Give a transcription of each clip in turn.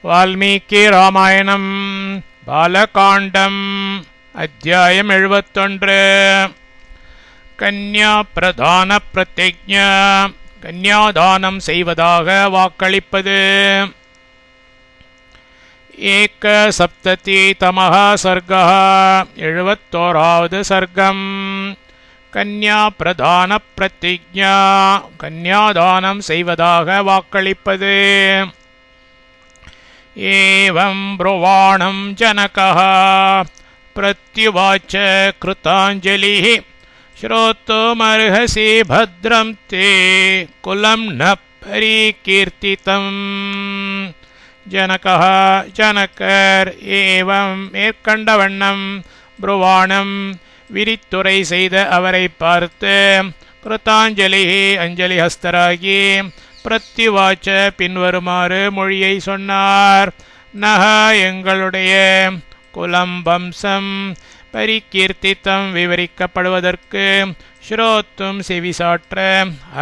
வால்மீகி ராமாயணம் பாலகாண்டம் அத்தியாயம் 71. கன்யா பிரதான பிரதிஜ்ஞா, கன்யாதானம் செய்வதாக வாக்களிப்பது. ஏக சப்ததி தமஹ சர்கः, 71வது சர்க்கம். கன்யா பிரதான பிரதிஜ்ஞா, கன்யாதானம் செய்வதாக வாக்களிப்பது. ஏவம் ப்ருவாணம் ஜனகः பிரத்யுவாச்ச கிருதாஞ்சலிः, ஸ்ரோத்துமர்ஹசி பத்ரம் தே குலம் ந பரிகீர்த்திதம். ஜனகः ஜனகர் ஏவம் மேற்கண்ட வண்ணம் ப்ருவாணம் விரித்துரை செய்த அவரை பார்த்து, கிருதாஞ்சலி அஞ்சலி ஹஸ்தராகி, பிரத்யுவாச்ச பின்வருமாறு மொழியை சொன்னார். நஹ எங்களுடைய குலம் வம்சம் பரிகீர்த்தித்தம் விவரிக்கப்படுவதற்கு, ஸ்ரோத்தும் செவிசாற்ற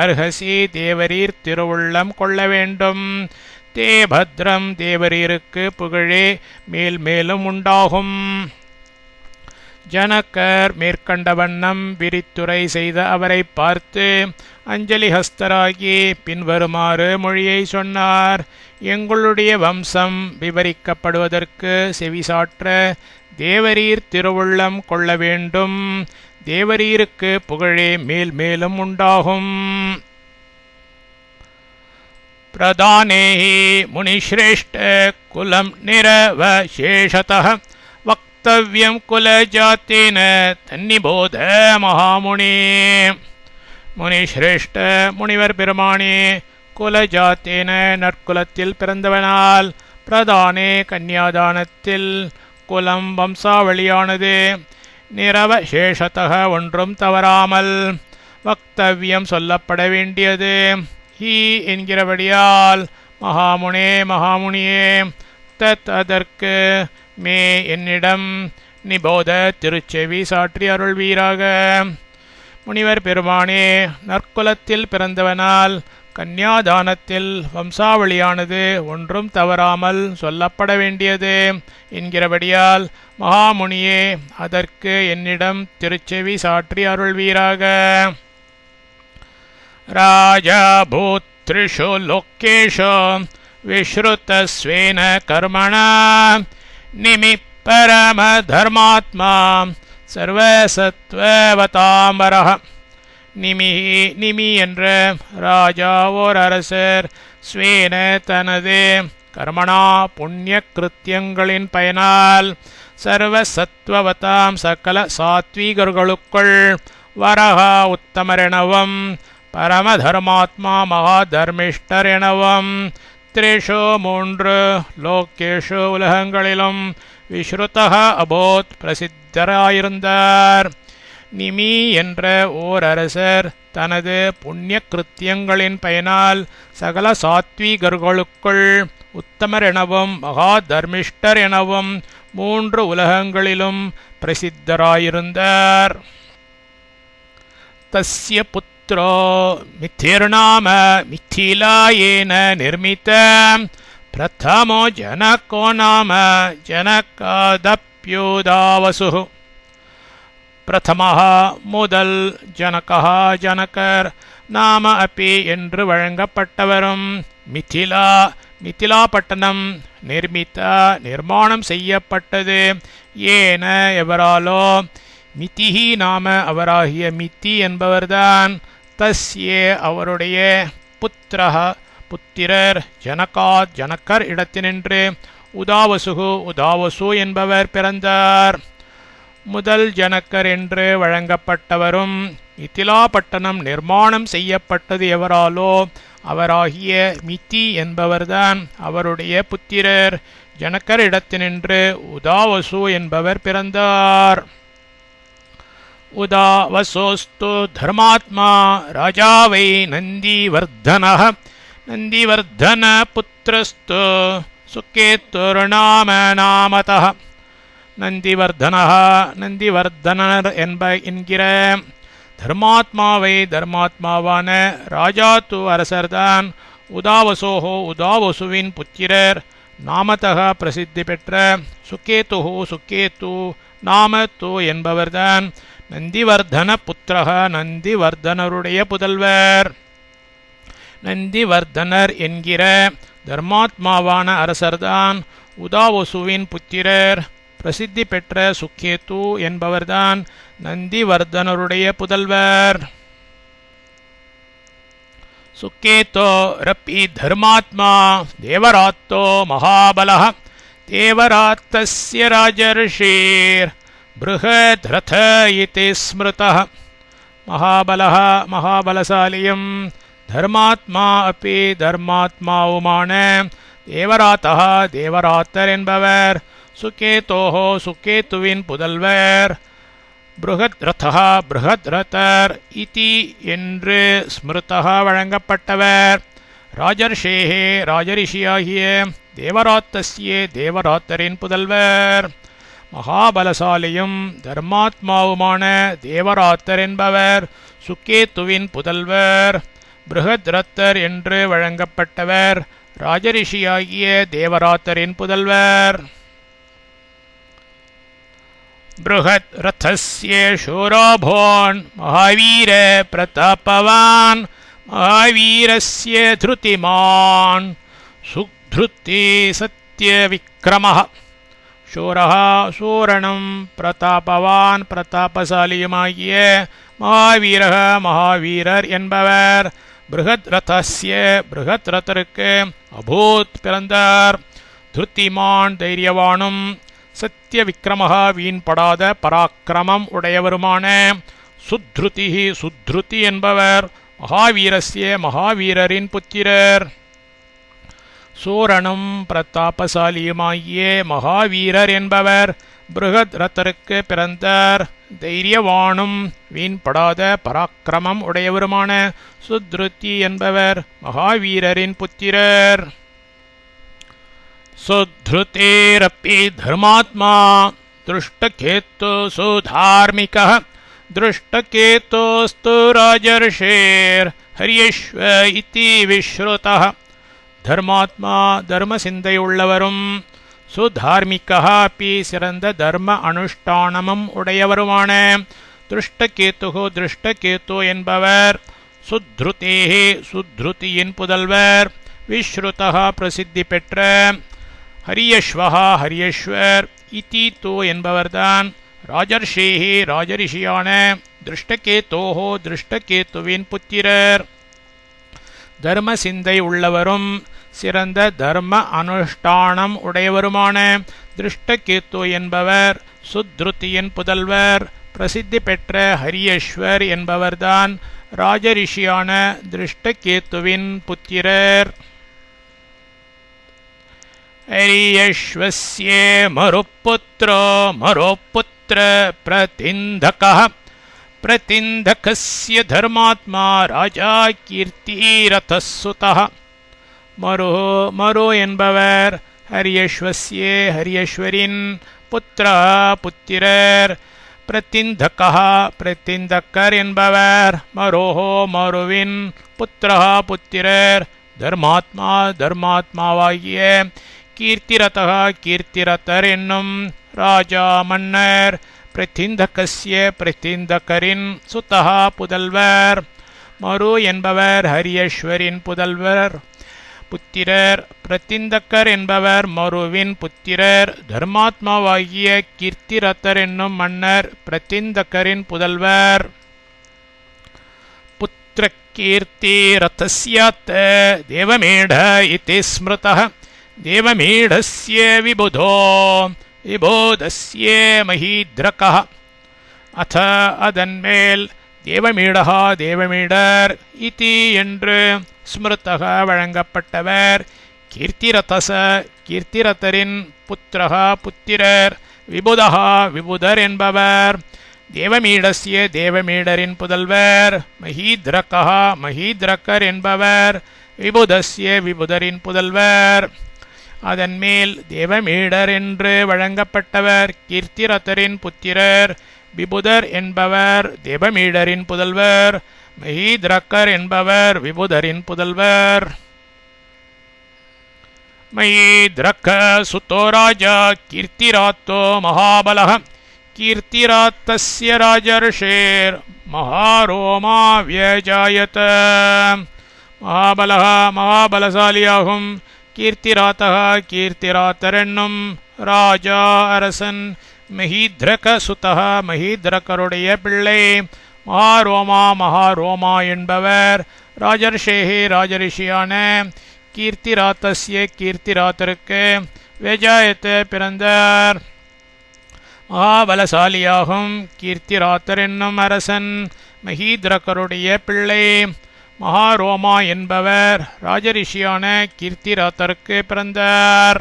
அர்ஹசி தேவரீர் திருவுள்ளம் கொள்ள வேண்டும். தே பத்ரம் தேவரீருக்கு புகழே மேல் மேலும் உண்டாகும். ஜனகர் மேற்கண்ட வண்ணம் விரித்துரை செய்த அவரை பார்த்து அஞ்சலி ஹஸ்தராகி பின்வருமாறு மொழியை சொன்னார். எங்களுடைய வம்சம் விவரிக்கப்படுவதற்கு செவிசாற்ற தேவரீர் திருவுள்ளம் கொள்ள வேண்டும். தேவரீருக்கு புகழே மேல் மேலும் உண்டாகும். பிரதானேஹி முனிஸ்ரேஷ்ட குலம் நிரவசேஷதः வக்தவ்யம் குலஜாத்தேன தன்னிபோத மகாமுனி. முனிஸ்ரேஷ்ட முனிவர் பெருமானே, குலஜாத்தேன நற்குலத்தில் பிறந்தவனால், பிரதானே கன்யாதானத்தில் குலம் வம்சாவளியானது, நிரவசேஷத்தக ஒன்றும் தவறாமல், வக்தவ்யம் சொல்லப்பட வேண்டியது, ஹி என்கிறபடியால், மகாமுனே மகாமுனியே, தத் அதற்கு, மே என்னிடம், நிபோத திருச்செவி சாற்றி அருள்வீராக. முனிவர் பெருமானே, நற்குலத்தில் பிறந்தவனால் கன்யாதானத்தில் வம்சாவளியானது ஒன்றும் தவறாமல் சொல்லப்பட வேண்டியது என்கிறபடியால், மகாமுனியே அதற்கு என்னிடம் திருச்செவி சாற்றி அருள்வீராக. ராஜா பூத்ரிஷு லோகேஷு விஸ்ருதஸ்வேன கர்மணா நிமி பரம தர்மாத்மா சர்வசத்வவதாம்பரஹ. நிமி என்ற ராஜா ஓர் அரசர், ஸ்வேன தனது, கர்மணா புண்ணிய கிருத்தியங்களின் பயனால், சர்வசத்வவதாம் சகல சாத்வீகர்களுக்குள், வரஹா உத்தமரெனவும், பரமதர்மாத்மா மகாதர்மிஷ்டர் எனவும், திரிஷு மூன்று, லோகேஷு உலகங்களிலும், விஸ்ருதஹ அபோத் பிரசித்தராயிருந்தார். நிமி என்ற ஓர் அரசர் தனது புண்ணிய கிருத்தியங்களின் பயனால் சகல சாத்வீகர்களுக்குள் உத்தமர் எனவும் மகாதர்மிஷ்டர் எனவும் மூன்று உலகங்களிலும் பிரசித்தராயிருந்தார். தஸ்ய புத்ரோ மித்திர்நாம மிथिलायेन நிர்மித பிரதமோ ஜனகோ நாம ஜனகாதப்யுதாவசுः. பிரதமஹ முதல், ஜனகः ஜனகர், நாம அப்பி என்று வழங்கப்பட்டவரும், மிथिला மிथिला பட்டணம், நிர்மிதா நிர்மாணம் செய்யப்பட்டது, ஏன எவராலோ, மிதிஹி நாம அவராகிய மிதி என்பவர்தான், தஸ்யே அவருடைய, புத்திரஹ புத்திரர், ஜனகாத் ஜனகர் இடத்தினின்று, உதாவசுகு உதாவசு என்பவர் பிறந்தார். முதல் ஜனகர் என்று வழங்கப்பட்டவரும், மிதிலா பட்டணம் நிர்மாணம் செய்யப்பட்டது எவராலோ அவராகிய மிதி என்பவர்தான் அவருடைய புத்திரர், ஜனகர் இடத்தினின்று உதாவசு என்பவர் பிறந்தார். உதாவசோஸ்து தர்மாத்மா ராஜா வை நந்திவர்தனः, நந்திவர்தன புத்திரஸ்து சுகேத்துர்நாம நாமதः. நந்திவர்தனः நந்திவர்தனர் என்கிற தர்மாத்மாவை தர்மாத்மாவான ராஜாத்து அரசர்தான் உதாவசோஹோ உதாவசுவின் புத்திரர் நாமதக பிரசித்தி பெற்ற சுக்கேது சுக்கேத்து நாமத்து என்பவர்தான் நந்திவர்தன புத்திரக நந்திவர்தனருடைய புதல்வர். நந்திவர்தனர் என்கிற தர்மாத்மாவான அரசர்தான் உதாவசுவின் புத்திரர். பிரசித்தி பெற்ற சுக்கேத்து என்பவர்தான் நந்திவர்தனருடைய புதல்வர். சுக்கேதோ ரப்பி தர்மாத்மா தேவராத்தோ மகாபலः தேவராத்தஸ்ய ராஜர்ஷிர் பிருஹத்ரத இதி ஸ்மிருதः. மகாபலः மகாபலசாலியும் தர்மாத்மா அப்பி தர்மாத்மாவுமான தேவராத்தः தேவராத்தர் என்பவர் சுக்கேதோஹோ சுக்கேத்துவின் புதல்வர். பிருஹத்ரதः பிருஹத்ரதர் இதி என்று ஸ்மிருதः வழங்கப்பட்டவர். ராஜர்ஷேஹே ராஜரிஷியாகிய தேவராத்தஸ்ய தேவராத்தரின் புதல்வர். மகாபலசாலியும் தர்மாத்மாவுமான தேவராத்தர் என்பவர் சுக்கேத்துவின் புதல்வர். பிருஹத்ரத்தர் என்று வழங்கப்பட்டவர் ராஜரிஷியாகிய தேவராத்தரின் புதல்வர். பிருஹத்ரதஸ்ய சூரோபோன் மகாவீர பிரதாபவான் மகாவீரஸ்ய த்ருதிமான் சுத்ருதி சத்யவிக்ரமः. சூரः சூரணம் பிரதாபவான் பிரதாபசாலியுமாகிய மகாவீரः மகாவீரர் என்பவர். பிருஹத்ரதஸ்ய பிருஹத்ரதருக்கு அபூத் பிறந்தார். த்ருதிமான் தைரியவானும் சத்யவிக்ரமः வீண்படாத பராக்கிரமம் உடையவருமான சுத்ருதி சுத்ருதி என்பவர் மகாவீரஸ்ய மகாவீரரின் புத்திரர். சூரனும் பிரதாபசாலியுமாகிய மகாவீரர் என்பவர் பிருஹத்ரதருக்கு பிறந்தார். தைரியவானும் வீண்படாத பராக்கிரமம் உடையவருமான சுத்ருதி என்பவர் மகாவீரரின் புத்திரர். சுத்ருதேரப்பி தர்மாத்மா திருஷ்டகேத்து சுதார்மிகः திருஷ்டகேத்தோஸ்து ராஜர்ஷேர் ஹரியஸ்வ இதி விஸ்ருதः. தர்மாத்மா தர்ம சிந்தையுள்ளவரும் சுதார்மிகः அப்பி சிறந்த தர்ம அனுஷ்டானமும் உடையவருமான திருஷ்டகேத்து திருஷ்டகேத்து என்பவர் சுத்ருதேஹே சுத்ருதியின் புதல்வர். விஸ்ருதः பிரசித்தி பெற்ற ஹரியஸ்வः ஹரியஸ்வர் இதி தோ என்பவர்தான் ராஜர்ஷேஹே ராஜரிஷியான திருஷ்டகேத்தோஹோ திருஷ்டகேத்துவின் புத்திரர். தர்ம சிந்தை உள்ளவரும் சிறந்த தர்ம அனுஷ்டானம் உடையவருமான திருஷ்டகேத்து என்பவர் சுத்ருதியின் புதல்வர். பிரசித்தி பெற்ற ஹரியஸ்வர் என்பவர்தான் ராஜரிஷியான திருஷ்டகேத்துவின் புத்திரர். ஹரியஸ்வஸ்ய மருப்புத்ரோ மரோப்புத்ர பிரதிந்தகः பிரதிந்தகஸ்ய தர்மாத்மா ராஜா கீர்த்திரதः சுதः. மரு என்பவர் ஹரியஸ்வஸ்ய ஹரியஸ்வரின் புத்திரர். பிரதிந்தகः பிரதிந்தக்கர் என்பவர் மரோஹோ மருவின் புத்திரர். தர்மாத்மா தர்மாத்மாவாகிய கீர்த்திரதः கீர்த்திரதர் என்னும் ராஜா மன்னர். பிரதிந்தகஸ்ய பிரதிந்தகரின் சுதः புதல்வர். மரு என்பவர் ஹரியஸ்வரின் புதல்வர் புத்திரர். பிரதிந்தக்கர் என்பவர் மருவின் புத்திரர். தர்மாத்மாவாகிய கீர்த்திரதர் என்னும் மன்னர் பிரதிந்தக்கரின் புதல்வர். புத்திர கீர்த்திரதஸ்யாத் தேவமேட இதி ஸ்மிருதः. தேவமேடஸ்ய விபுதோ விபோதஸ்ய மஹீத்ரகः. அத அதன்மேல் தேவமீடः தேவமீடர் இதி என்று ஸ்மிருதः வழங்கப்பட்டவர். கீர்த்திரதஸ கீர்த்திரதரின் புத்திரர். விபுதः விபுதர் என்பவர் தேவமீடஸ்ய தேவமீடரின் புதல்வர். மஹீத்ரகः மஹீத்ரகர் என்பவர் விபுதஸ்ய விபுதரின் புதல்வர். அதன்மேல் தேவமீடர் என்று வழங்கப்பட்டவர் கீர்த்திரதரின் புத்திரர். விபுதர் என்பவர் தேவமீடரின் புதல்வர். மஹீத்ரகர் என்பவர் விபுதரின் புதல்வர். मयीद्रक सुतो राजा कीर्तिरातो महाबलः कीर्तिरात्तस्य राजर्षेर्महारोमा व्यजायत महाबलः महाबलशालियाகும் कीर्तिरातः कीर्तिरातரென்னும் ராஜா அரசன் மஹீத்ரக சுதः மஹீத்ரகருடைய பிள்ளை மகாரோமா மகாரோமா என்பவர் ராஜர்ஷேஹி ராஜரிஷியான கீர்த்திராத்தஸ்ய கீர்த்திராத்தருக்கு வேஜாயத்த பிறந்தார் மகாபலசாலியாகும் கீர்த்திராத்தர் என்னும் அரசன் மஹீத்ரகருடைய பிள்ளை மகாரோமா என்பவர் ராஜரிஷியான கீர்த்திராத்தருக்கு பிறந்தார்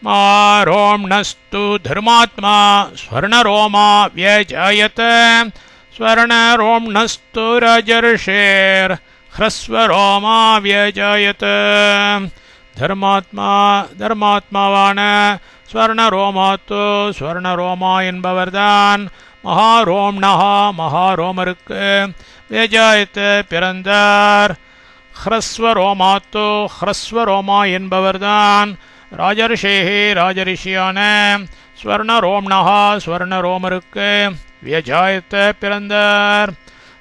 மகாரோம்ணஸ்து தர்மாத்மா ஸ்வர்ணரோமா व्यजायत स्वर्णरोम्णस्तु राजर्षेर् ह्रस्वरोमा व्यजायत தர்மாத்மாவான ஸ்வர்ணரோமாத்து ஸ்வர்ணரோமா என்பவர்தான் மகாரோம்ணஹா மகாரோமருக்கு வேஜாயத்த பிறந்தார் ஹ்ரஸ்வரோமாத்து ஹ்ரஸ்வரோமா என்பவர்தான் ராஜர்ஷேஹி ராஜரிஷியான ஸ்வர்ணரோம்ணஹா ஸ்வர்ணரோமருக்கு வியஜாயத்த பிறந்தார்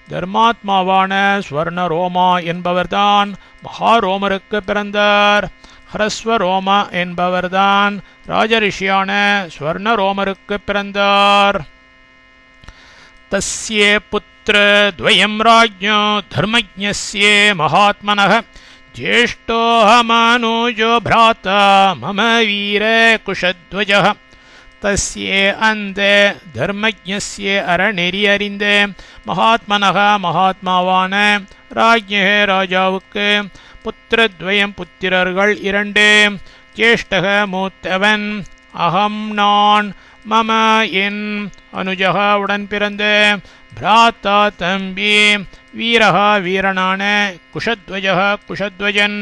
தர்மாத்மாவான ஸ்வர்ணரோமா என்பவர்தான் மகாரோமருக்கு பிறந்தார் ஹ்ரஸ்வரோம என்பவர்தான் ராஜரிஷியான ஸ்வர்ணரோமருக்கு பிறந்தார் தஸ்ய புத்திர துவயம் ராஜ்ஞோ தர்மஜ்ஞஸ்ய மகாத்மனः ज्येष्ठोऽहमनुजो भ्राता मम वीर कुशध्वजः तस्ये அந்த தர்மஜ்ஞஸ்ய அறநெறி அறிந்த மகாத்மனः மகாத்மாவான ராஜ்ஞே ராஜாவுக்கு புத்திரத்வயம் புத்திரர்கள் இரண்டு ஜேஷ்டக மூத்தவன் அகம் நான் மம என் அனுஜக உடன் பிறந்த பிராத்தா தம்பி வீரகா வீரனான குஷத்வஜக குஷத்வஜன்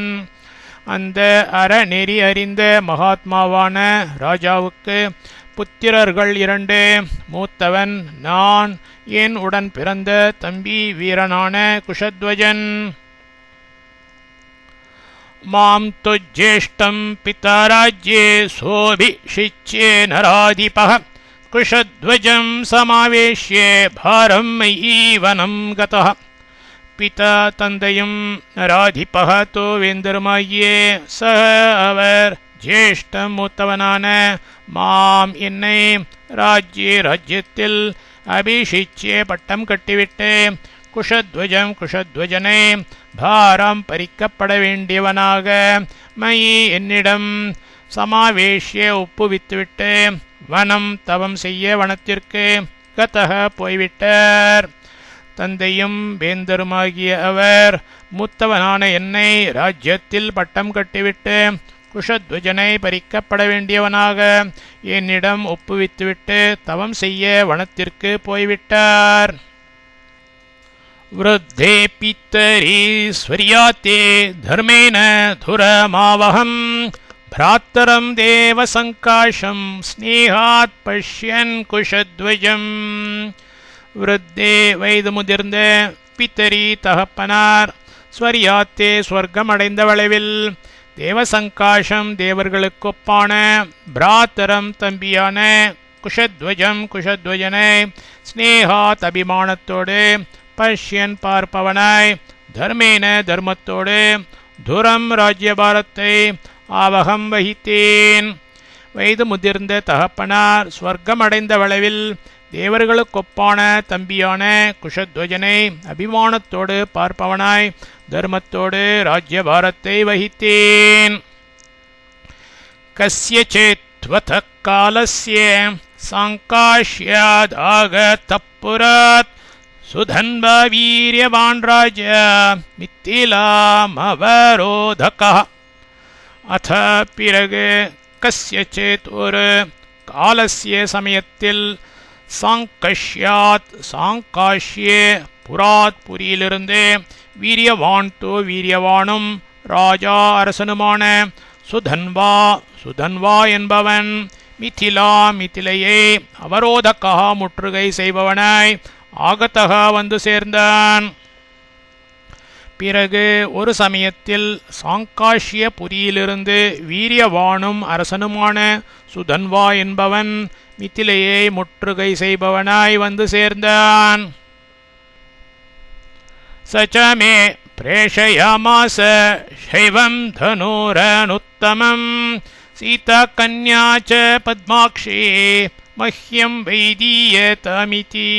அந்த அறநெறி அறிந்த மகாத்மாவான ராஜாவுக்கு புத்திரர்கள் இரண்டு மூத்தவன் நான் என் உடன் பிறந்த தம்பி வீரனான குஷத்வஜன் மாம் து ஜேஷ்டம் பிதா ராஜ்யே சோபிஷிச்யே நராதிபः குஷத்வஜம் சமாவேஷ்ய பாரம் மயி வனம் கதः பிதா தந்தையும் நராதிபः தோ வேந்தருமாகியே சக அவர் ஜேஷ்டம் மூத்தவனான மாம் என்னை ராஜ்யத்தில் அபிஷிச்யே பட்டம் கட்டிவிட்டு குஷத்வஜம் குஷத்வஜனை பாரம் பறிக்கப்பட வேண்டியவனாக மயி என்னிடம் சமாவேஷ்ய ஒப்புவித்துவிட்டு வனம் தவம் செய்ய வனத்திற்கு கதக போய்விட்டார் தந்தையும் வேந்தருமாகிய அவர் மூத்தவனான என்னை ராஜ்யத்தில் பட்டம் கட்டிவிட்டு குஷத்வஜனை பறிக்கப்பட வேண்டியவனாக என்னிடம் ஒப்புவித்துவிட்டு தவம் செய்ய வனத்திற்கு போய்விட்டார் वृद्धे पितरी स्वर्याते धर्मेण धुरमावहं भ्रातरं देवसंकाशं स्नेहात् पश्यन् कुशध्वजं वृद्धे वयது முதிர்ந்த பித்தரி தகப்பனார் ஸ்வர்யாத்தே ஸ்வர்க்கம் அடைந்த வளைவில் தேவசங்காஷம் தேவர்களுக்கொப்பான பிராத்தரம் தம்பியான குஷத்வஜம் குஷத்வஜனை ஸ்னேகாத் அபிமானத்தோடு பஷ்யன் பார்ப்பவனாய் தர்மேன தர்மத்தோடு துரம் ராஜ்யபாரத்தை ஆவகம் வகித்தேன் வயது முதிர்ந்த தகப்பனார் ஸ்வர்க்கம் அடைந்த வளைவில் தேவர்களுக்கொப்பான தம்பியான குஷத்வஜனை அபிமானத்தோடு பார்ப்பவனாய் தர்மத்தோடு ராஜ்யபாரத்தை வகித்தேன் கஸ்யசித்வத காலஸ்ய சாங்காஷ்யாதாகதப்புராத் சுதன்வா வீரியவான் ராஜா மித்திலாமவரோதகா அத பிறகு கஸ்யசித் ஒரு காலஸ்ய சமயத்தில் சாங்கஷ்யாத் சாங்காஷ்யே புராத் புரியிலிருந்து வீரியவான் தோ வீரியவானும் ராஜா அரசனுமான சுதன்வா சுதன்வா என்பவன் மிதிலா மிதிலையை அவரோதகா முற்றுகை செய்பவனாய் ஆகத்தகா வந்து சேர்ந்தான் பிறகு ஒரு சமயத்தில் சாங்காஷ்யபுரியிலிருந்து வீரியவானும் அரசனுமான சுதன்வா என்பவன் மித்திலையை முற்றுகை செய்பவனாய் வந்து சேர்ந்தான். சச்சமே பிரேஷயாமாச சைவம் தனூரனுத்தமம் சீதா கன்யா ச பத்மாக்ஷி மஹ்யம் வைதீயதமிதி.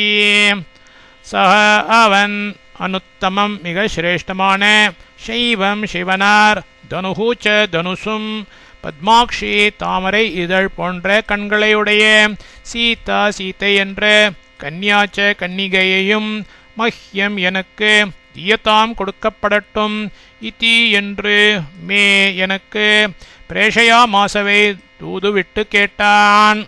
சஹ அவன் அனுத்தமம் மிக சிரேஷ்டமான சைவம் சிவனார் தனுஹு ச தனுசும் பத்மாக்ஷி தாமரை இதழ் போன்ற கண்களையுடைய சீதா சீதை என்ற கன்யாச்ச கன்னிகையையும் மஹ்யம் எனக்கு தியதாம் கொடுக்கப்படட்டும் இதி என்று மே எனக்கு பிரேஷயா மாசவை தூதுவிட்டு கேட்டான்.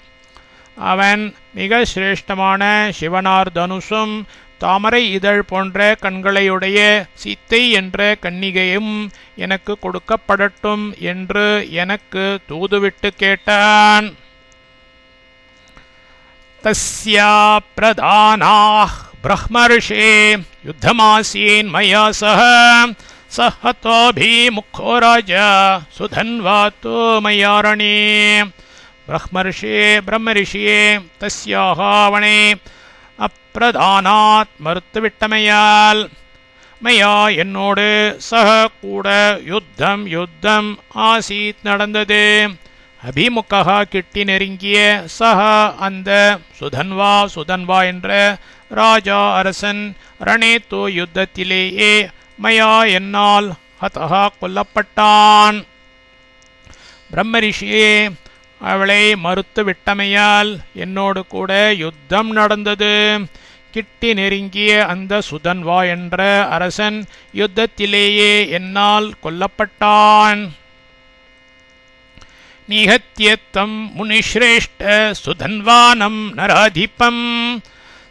அவன் மிக சிரேஷ்டமான சிவனார் தனுசும் தாமரை இதழ் போன்ற கண்களையுடைய சீத்தை என்ற கன்னிகையும் எனக்கு கொடுக்கப்படட்டும் என்று எனக்கு தூதுவிட்டு கேட்டான். தஸ்யா பிரதானாஹ் பிரம்மர்ஷே யுத்தமாசீன் மயா சஹ சஹதோபிமுக்கோ ராஜா சுதன்வாதோ மயாரணே. பிரம்மரிஷியே தஸ்யாக அவனே அப்பிரதானாத் மறுத்துவிட்டமையால் மயா என்னோடு சக கூட யுத்தம் ஆசீத் நடந்தது. அபிமுகா கிட்டி நெருங்கிய சக அந்த சுதன்வா என்ற ராஜா அரசன் ரணேத்து யுத்தத்திலேயே மயா என்னால் ஹதஹா கொல்லப்பட்டான். பிரம்மரிஷியே அவளை மறுத்து விட்டமையால் என்னோடு கூட யுத்தம் நடந்தது. கிட்டி நெருங்கிய அந்த சுதன்வா என்ற அரசன் யுத்தத்திலேயே என்னால் கொல்லப்பட்டான். நிஹத்யத்தம் முனிஸ்ரேஷ்ட சுதன்வானம் நராதிபம்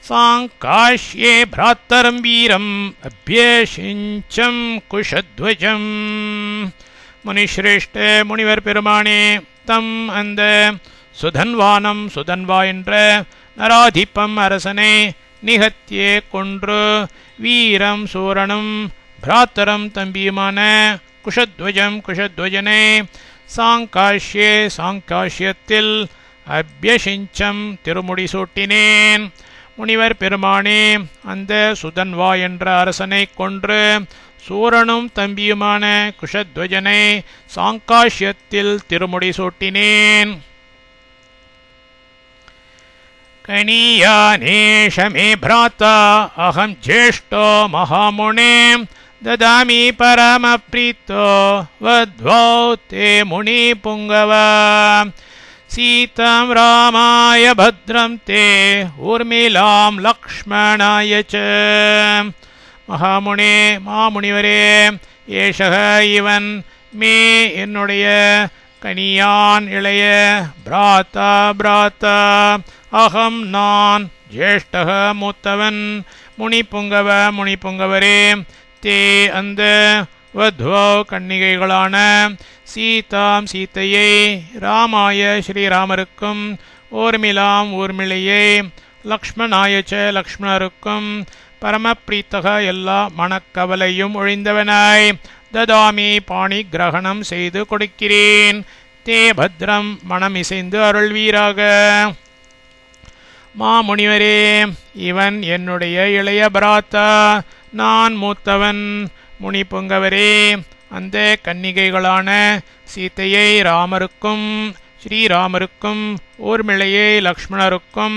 சாங்காஷ்யே பிராத்தரம் வீரம் அபியசிஞ்சம் குஷத்வஜம். முனிஸ்ரேஷ்ட முனிவர் பெருமானே, தம் அந்த சுதன்வா என்ற நராதிபம் அரசனை நிகத்தியே கொன்று வீரம் சூரனும் பிராத்தரம் தம்பியுமான குஷத்வஜனை சாங்காஷ்யத்தில் அபியசிஞ்சம் திருமுடி சூட்டினேன். முனிவர் பெருமானே, அந்த சுதன்வா என்ற அரசனை கொன்று சூரனும் தம்பியுமான குஷத்வஜனை சாங்காஷ்யத்தில் திருமுடி சூட்டினேன். கணியானேஷ மே பிராத்தா அகம் ஜேஷ்டோ மகாமுனே ததாமி பரமப்ரீத்தோ வத்வௌ தே முனி புங்கவ சீதாம் ராமாய பத்ரம் தே ஊர்மிளாம் லக்ஷ்மணாய ச. மகாமுனே, மாமுனிவரே, ஏஷக இவன் மே என்னுடைய கனியான் இளைய பிராத்தா அகம் நான் ஜேஷ்டக மூத்தவன் முனிபுங்கவரே தே அந்த வத்வோ கன்னிகைகளான சீதையை ராமாய ஸ்ரீராமருக்கும் ஊர்மிளையை லக்ஷ்மணாயச்ச லக்ஷ்மணருக்கும் பரமப்ரீத்தக எல்லா மனக்கவலையும் ஒழிந்தவனாய் ததாமி பாணி கிரகணம் செய்து கொடுக்கிறேன். தே பத்ரம் மனமிசைந்து அருள்வீராக. மாமுனிவரே, இவன் என்னுடைய இளைய பிராத்தா, நான் மூத்தவன். முனிபுங்கவரே, அந்த கன்னிகைகளான சீதையை ராமருக்கும் ஸ்ரீராமருக்கும் ஊர்மிளையை லக்ஷ்மணருக்கும்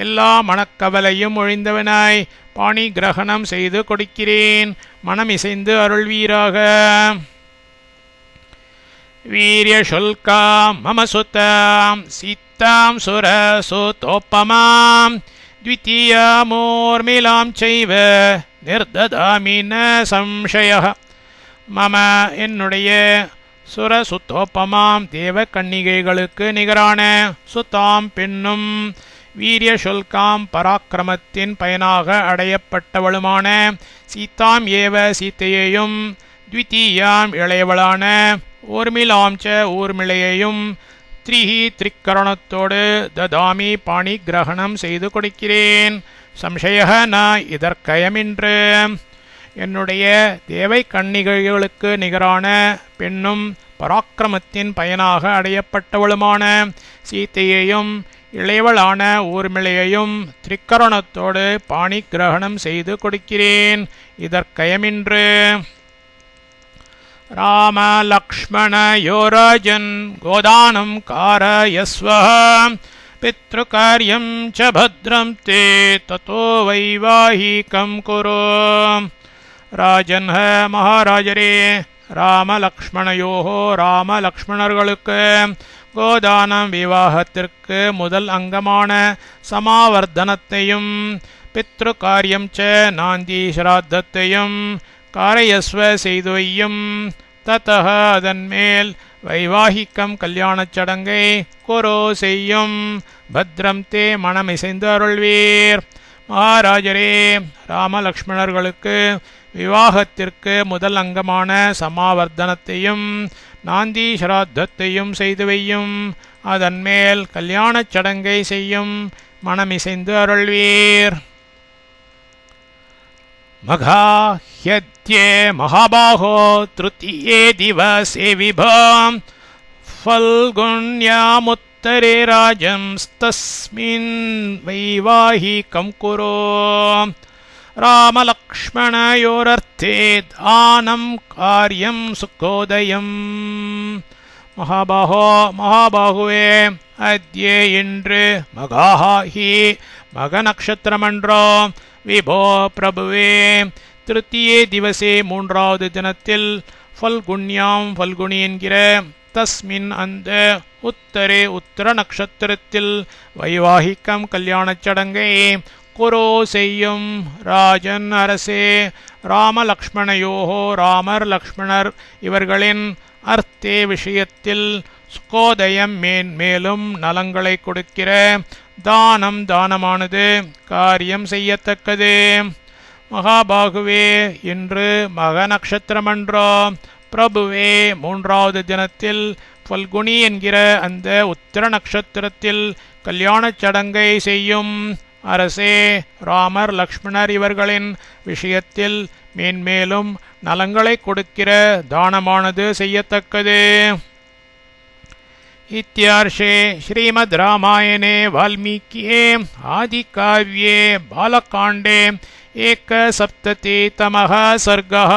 எல்லா மனக்கவலையும் ஒழிந்தவனாய் பாணி கிரகணம் செய்து கொடுக்கிறேன். மனமிசைந்து அருள்வீராக. வீரியசுல்காம் மம சுதாம் சீதாம் சுரசுதோப்பமாம் த்விதீயமூர்மிளாம் சைவ நிர்ததாமி ந சம்சயः. மம என்னுடைய சுரசுத்தோப்பமாம் தேவ கன்னிகைகளுக்கு நிகரான சுதாம் பெண்ணும் வீரியசுல்காம் பராக்கிரமத்தின் பயனாக அடையப்பட்டவளுமான சீதாம் ஏவ சீத்தையையும் த்விதீயாம் இளையவளான ஊர்மிளாம் ச ஊர்மிளையையும் திரிகரணத்தோடு ததாமி பாணி கிரகணம் செய்து கொடுக்கிறேன். சம்சய ந இதற்கயமின்று. என்னுடைய தேவை கன்னிகைகளுக்கு நிகரான பெண்ணும் பராக்கிரமத்தின் பயனாக அடையப்பட்டவளுமான சீத்தையையும் இளையவளான ஊர்மிளையையும் திரிக்கரணத்தோடு பாணி கிரகணம் செய்து கொடுக்கிறேன். இதற்கயமின்று ராம லக்ஷ்மணயோராஜன் கோதானம் காரயஸ்வ பித்ருகார்யம் ச பத்ரம் தே ததோ வைவாஹிகம் குரு. ராஜன் மகாராஜரே, ராமலக்ஷ்மணயோகோ ராமலக்ஷ்மணர்களுக்கு கோதானம் விவாகத்திற்கு முதல் அங்கமான சமாவர்த்தனத்தையும் பித்ரு காரியம் ச நாந்தி ஸ்ராத்தத்தையும் காரயஸ்வ செய்து வையும். தத்தக அதன்மேல் வைவாகிக்கம் கல்யாணச் சடங்கை குரு செய்யும். பத்ரம் தே மனமிசைந்து அருள்வீர். மகாராஜரே, ராமலக்ஷ்மணர்களுக்கு விவாகத்திற்கு முதல் அங்கமான சமாவர்த்தனத்தையும் நாந்தி ஸ்ராத்தத்தையும் செய்து வையும். அதன்மேல் கல்யாணச் சடங்கை செய்யும். மனமிசைந்து அருள்வீர். மகாஹ்யத்யே மகாபாஹோ த்ருதியே திவசே விபாம் ஃபல்குண்யாமுத்தரே ராஜம் தஸ்மின் வைவாஹிகம் குரு. ராமலக்ஷ்மணயோரர்த்தே தானம் காரியம் சுகோதயம். மகாபாகுவே, அத்யே இன்று மகாஹி மக நக்ஷத்திரமன்றோ விபோ பிரபுவே திருத்தியே திவசே மூன்றாவது தினத்தில் ஃபல்குண்யாம் ஃபல்குனி என்கிற தஸ்மின் அந்த உத்தரே உத்தர நக்ஷத்திரத்தில் வைவாகிக்கம் கல்யாணச் சடங்கை குரு செய்யும். ராஜன் அரசே, ராமலக்ஷ்மணயோகோ ராமர் லக்ஷ்மணர் இவர்களின் அர்த்தே விஷயத்தில் சுகோதயம் மேன்மேலும் நலங்களை கொடுக்கிற தானம் தானமானது காரியம் செய்யத்தக்கது. மகாபாகுவே, இன்று மக நக்ஷத்திரமன்றோ பிரபுவே மூன்றாவது தினத்தில் ஃபல்குனி என்கிற அந்த உத்திர நக்ஷத்திரத்தில் கல்யாணச் சடங்கை செய்யும். அரசே, ராமர் லக்ஷ்மணர் இவர்களின் விஷயத்தில் மேன்மேலும் நலங்களை கொடுக்கிற தானமானது செய்யத்தக்கது. இத்தியார்ஷே ஸ்ரீமத் ராமாயணே வால்மீகியே ஆதிகாவ்யே பாலகாண்டே 1 सप्ततितमः सर्गः।